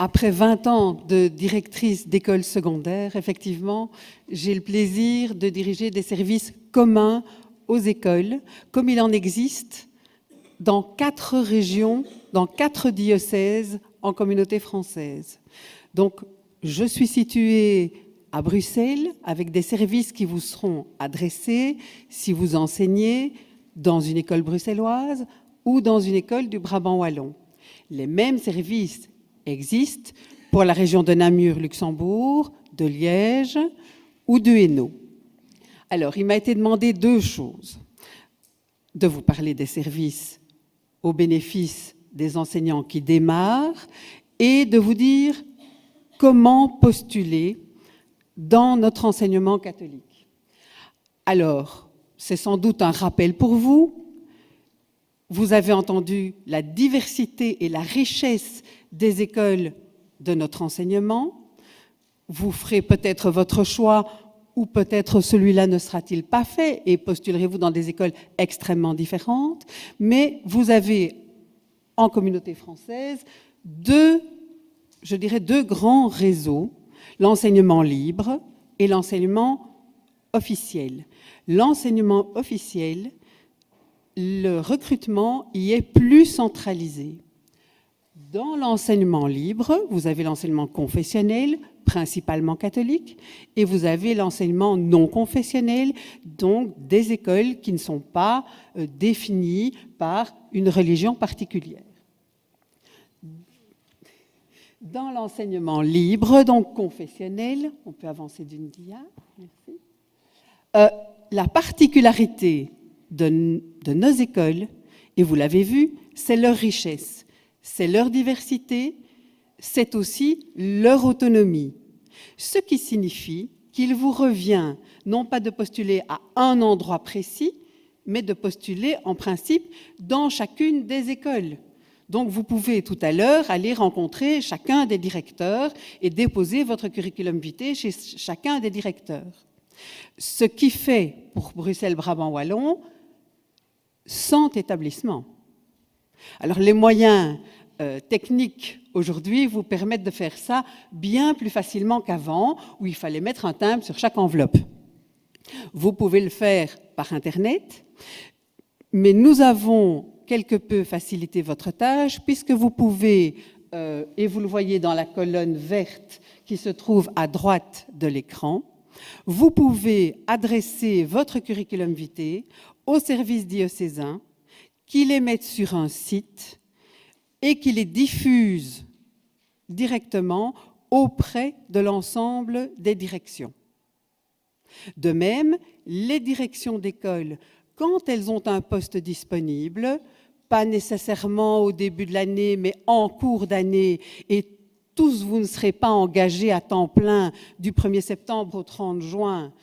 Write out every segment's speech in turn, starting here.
Après 20 ans de directrice d'école secondaire, effectivement, j'ai le plaisir de diriger des services communs aux écoles, comme il en existe dans 4 régions, dans 4 diocèses en communauté française. Donc, je suis située à Bruxelles avec des services qui vous seront adressés si vous enseignez dans une école bruxelloise ou dans une école du Brabant wallon. Les mêmes services existent pour la région de Namur-Luxembourg, de Liège ou de Hainaut. Alors, il m'a été demandé 2 choses. De vous parler des services au bénéfice des enseignants qui démarrent et de vous dire comment postuler dans notre enseignement catholique. Alors, c'est sans doute un rappel pour vous. Vous avez entendu la diversité et la richesse des écoles de notre enseignement. Vous ferez peut-être votre choix ou peut-être celui-là ne sera-t-il pas fait et postulerez-vous dans des écoles extrêmement différentes. Mais vous avez en communauté française deux grands réseaux, l'enseignement libre et l'enseignement officiel. L'enseignement officiel, le recrutement y est plus centralisé. Dans l'enseignement libre, vous avez l'enseignement confessionnel, principalement catholique, et vous avez l'enseignement non confessionnel, donc des écoles qui ne sont pas définies par une religion particulière. Dans l'enseignement libre, donc confessionnel, on peut avancer d'une dia, merci. La particularité de nos écoles, et vous l'avez vu, c'est leur richesse, c'est leur diversité, c'est aussi leur autonomie. Ce qui signifie qu'il vous revient non pas de postuler à un endroit précis, mais de postuler en principe dans chacune des écoles. Donc vous pouvez tout à l'heure aller rencontrer chacun des directeurs et déposer votre curriculum vitae chez chacun des directeurs. Ce qui fait pour Bruxelles-Brabant-Wallon 100 établissements. Alors les moyens techniques aujourd'hui vous permettent de faire ça bien plus facilement qu'avant, où il fallait mettre un timbre sur chaque enveloppe. Vous pouvez le faire par Internet, mais nous avons quelque peu facilité votre tâche, puisque vous pouvez, et vous le voyez dans la colonne verte qui se trouve à droite de l'écran, vous pouvez adresser votre curriculum vitae au service diocésain, qui les mette sur un site et qui les diffuse directement auprès de l'ensemble des directions. De même, les directions d'école, quand elles ont un poste disponible, pas nécessairement au début de l'année, mais en cours d'année, et tous vous ne serez pas engagés à temps plein du 1er septembre au 30 juin.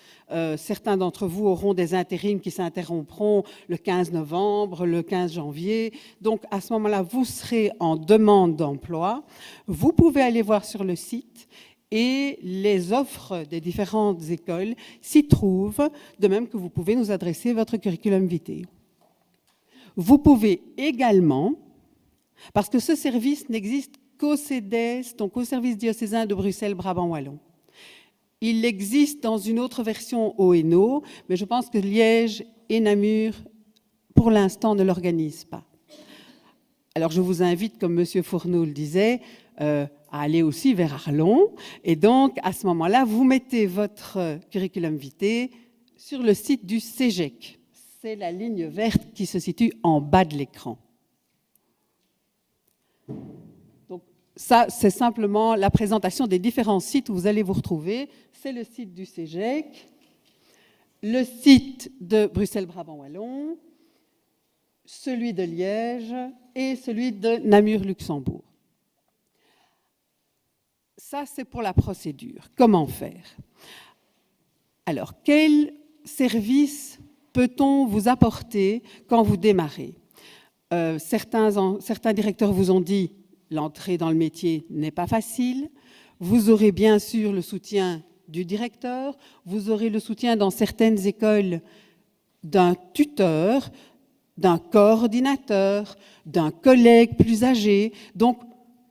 Certains d'entre vous auront des intérims qui s'interrompront le 15 novembre, le 15 janvier. Donc, à ce moment-là, vous serez en demande d'emploi. Vous pouvez aller voir sur le site et les offres des différentes écoles s'y trouvent, de même que vous pouvez nous adresser votre curriculum vitae. Vous pouvez également, parce que ce service n'existe qu'au CEDES, donc au service diocésain de Bruxelles-Brabant-Wallon. Il existe dans une autre version au Hainaut, mais je pense que Liège et Namur, pour l'instant, ne l'organisent pas. Alors je vous invite, comme M. Fourneau le disait, à aller aussi vers Arlon. Et donc, à ce moment-là, vous mettez votre curriculum vitae sur le site du CEGEC. C'est la ligne verte qui se situe en bas de l'écran. Donc, ça, c'est simplement la présentation des différents sites où vous allez vous retrouver. C'est le site du CEGEC, le site de Bruxelles-Brabant-Wallon, celui de Liège et celui de Namur-Luxembourg. Ça, c'est pour la procédure. Comment faire? Alors, quel service peut-on vous apporter quand vous démarrez? Certains directeurs vous ont dit l'entrée dans le métier n'est pas facile. Vous aurez bien sûr le soutien du directeur, vous aurez le soutien dans certaines écoles d'un tuteur, d'un coordinateur, d'un collègue plus âgé. Donc,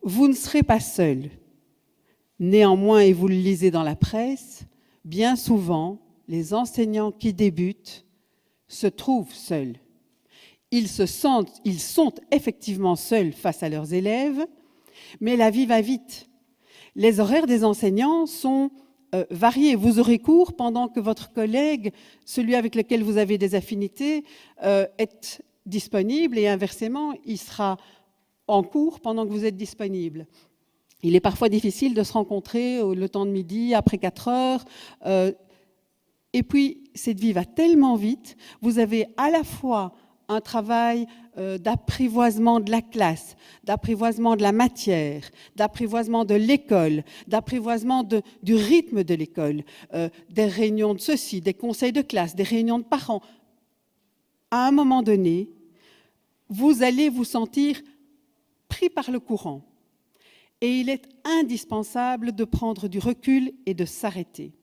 vous ne serez pas seul. Néanmoins, et vous le lisez dans la presse, bien souvent, les enseignants qui débutent se trouvent seuls. Ils sont effectivement seuls face à leurs élèves, mais la vie va vite. Les horaires des enseignants sont variés. Vous aurez cours pendant que votre collègue, celui avec lequel vous avez des affinités, est disponible, et inversement, il sera en cours pendant que vous êtes disponible. Il est parfois difficile de se rencontrer le temps de midi, après 4 heures. Et puis, cette vie va tellement vite, vous avez à la fois un travail d'apprivoisement de la classe, d'apprivoisement de la matière, d'apprivoisement de l'école, d'apprivoisement du rythme de l'école, des réunions de ceci, des conseils de classe, des réunions de parents. À un moment donné, vous allez vous sentir pris par le courant. Et il est indispensable de prendre du recul et de s'arrêter.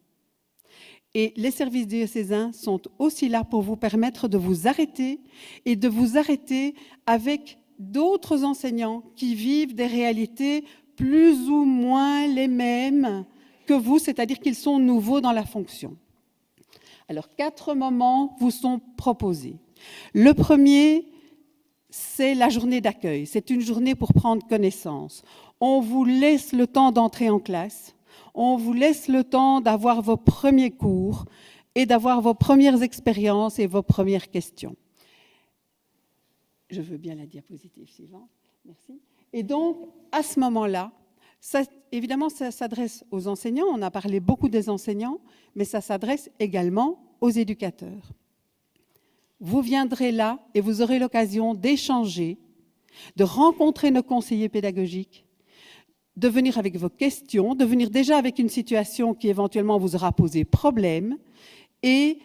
Et les services diocésains sont aussi là pour vous permettre de vous arrêter et de vous arrêter avec d'autres enseignants qui vivent des réalités plus ou moins les mêmes que vous, c'est-à-dire qu'ils sont nouveaux dans la fonction. Alors, 4 moments vous sont proposés. Le premier, c'est la journée d'accueil. C'est une journée pour prendre connaissance. On vous laisse le temps d'entrer en classe. On vous laisse le temps d'avoir vos premiers cours et d'avoir vos premières expériences et vos premières questions. Je veux bien la diapositive suivante. Merci. Et donc, à ce moment-là, évidemment, ça s'adresse aux enseignants. On a parlé beaucoup des enseignants, mais ça s'adresse également aux éducateurs. Vous viendrez là et vous aurez l'occasion d'échanger, de rencontrer nos conseillers pédagogiques, de venir avec vos questions, de venir déjà avec une situation qui éventuellement vous aura posé problème et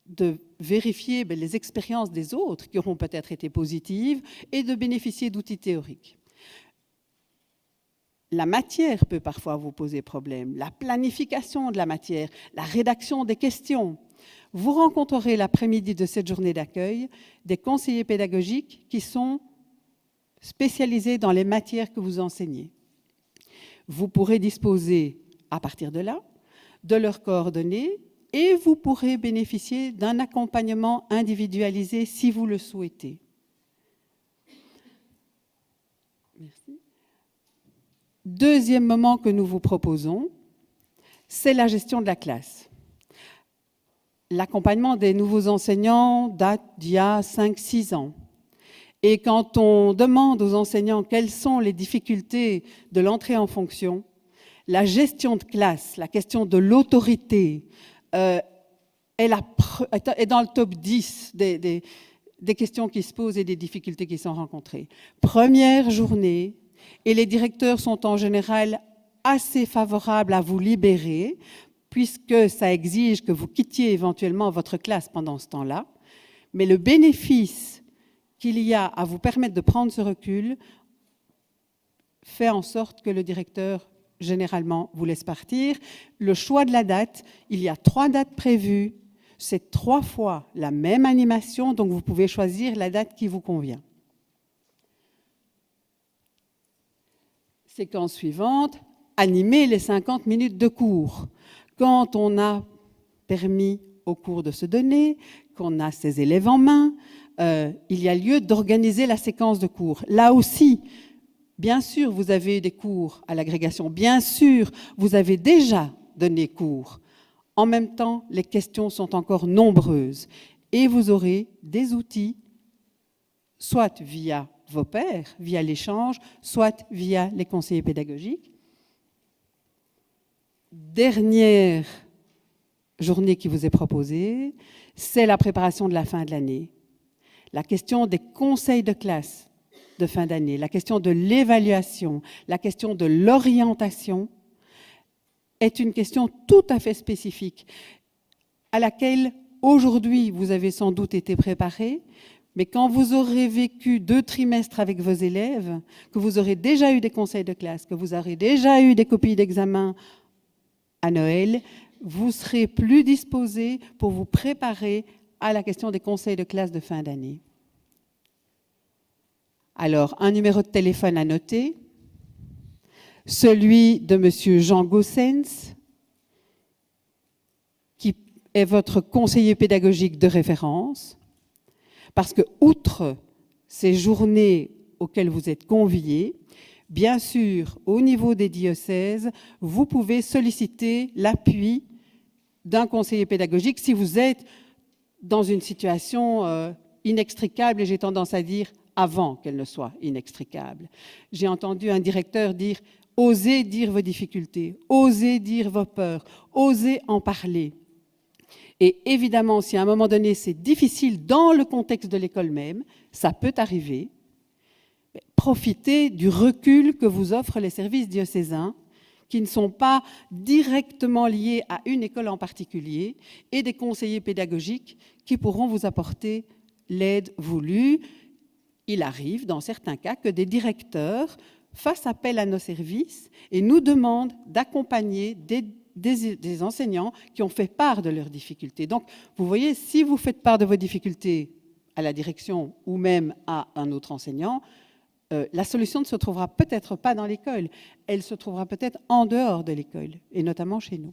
de vérifier les expériences des autres qui auront peut-être été positives et de bénéficier d'outils théoriques. La matière peut parfois vous poser problème, la planification de la matière, la rédaction des questions. Vous rencontrerez l'après-midi de cette journée d'accueil des conseillers pédagogiques qui sont spécialisés dans les matières que vous enseignez. Vous pourrez disposer, à partir de là, de leurs coordonnées et vous pourrez bénéficier d'un accompagnement individualisé si vous le souhaitez. Merci. Deuxième moment que nous vous proposons, c'est la gestion de la classe. L'accompagnement des nouveaux enseignants date d'il y a 5-6 ans. Et quand on demande aux enseignants quelles sont les difficultés de l'entrée en fonction, la gestion de classe, la question de l'autorité est dans le top 10 des questions qui se posent et des difficultés qui sont rencontrées. Première journée, et les directeurs sont en général assez favorables à vous libérer, puisque ça exige que vous quittiez éventuellement votre classe pendant ce temps-là. Mais le bénéfice qu'il y a à vous permettre de prendre ce recul fait en sorte que le directeur, généralement, vous laisse partir. Le choix de la date, il y a 3 dates prévues, c'est 3 fois la même animation, donc vous pouvez choisir la date qui vous convient. Séquence suivante, animer les 50 minutes de cours. Quand on a permis au cours de se donner, qu'on a ses élèves en main, il y a lieu d'organiser la séquence de cours. Là aussi, bien sûr, vous avez des cours à l'agrégation. Bien sûr, vous avez déjà donné cours. En même temps, les questions sont encore nombreuses. Et vous aurez des outils, soit via vos pairs, via l'échange, soit via les conseillers pédagogiques. Dernière journée qui vous est proposée, c'est la préparation de la fin de l'année. La question des conseils de classe de fin d'année, la question de l'évaluation, la question de l'orientation est une question tout à fait spécifique à laquelle aujourd'hui vous avez sans doute été préparé, mais quand vous aurez vécu 2 trimestres avec vos élèves, que vous aurez déjà eu des conseils de classe, que vous aurez déjà eu des copies d'examen à Noël, vous serez plus disposé pour vous préparer à la question des conseils de classe de fin d'année. Alors, un numéro de téléphone à noter, celui de M. Jean Gossens, qui est votre conseiller pédagogique de référence, parce que, outre ces journées auxquelles vous êtes conviés, bien sûr, au niveau des diocèses, vous pouvez solliciter l'appui d'un conseiller pédagogique si vous êtes dans une situation inextricable, et j'ai tendance à dire avant qu'elle ne soit inextricable. J'ai entendu un directeur dire « osez dire vos difficultés, osez dire vos peurs, osez en parler ». Et évidemment, si à un moment donné c'est difficile dans le contexte de l'école même, ça peut arriver, profitez du recul que vous offrent les services diocésains, qui ne sont pas directement liés à une école en particulier, et des conseillers pédagogiques qui pourront vous apporter l'aide voulue. Il arrive, dans certains cas, que des directeurs fassent appel à nos services et nous demandent d'accompagner des enseignants qui ont fait part de leurs difficultés. Donc, vous voyez, si vous faites part de vos difficultés à la direction ou même à un autre enseignant, la solution ne se trouvera peut-être pas dans l'école, elle se trouvera peut-être en dehors de l'école, et notamment chez nous.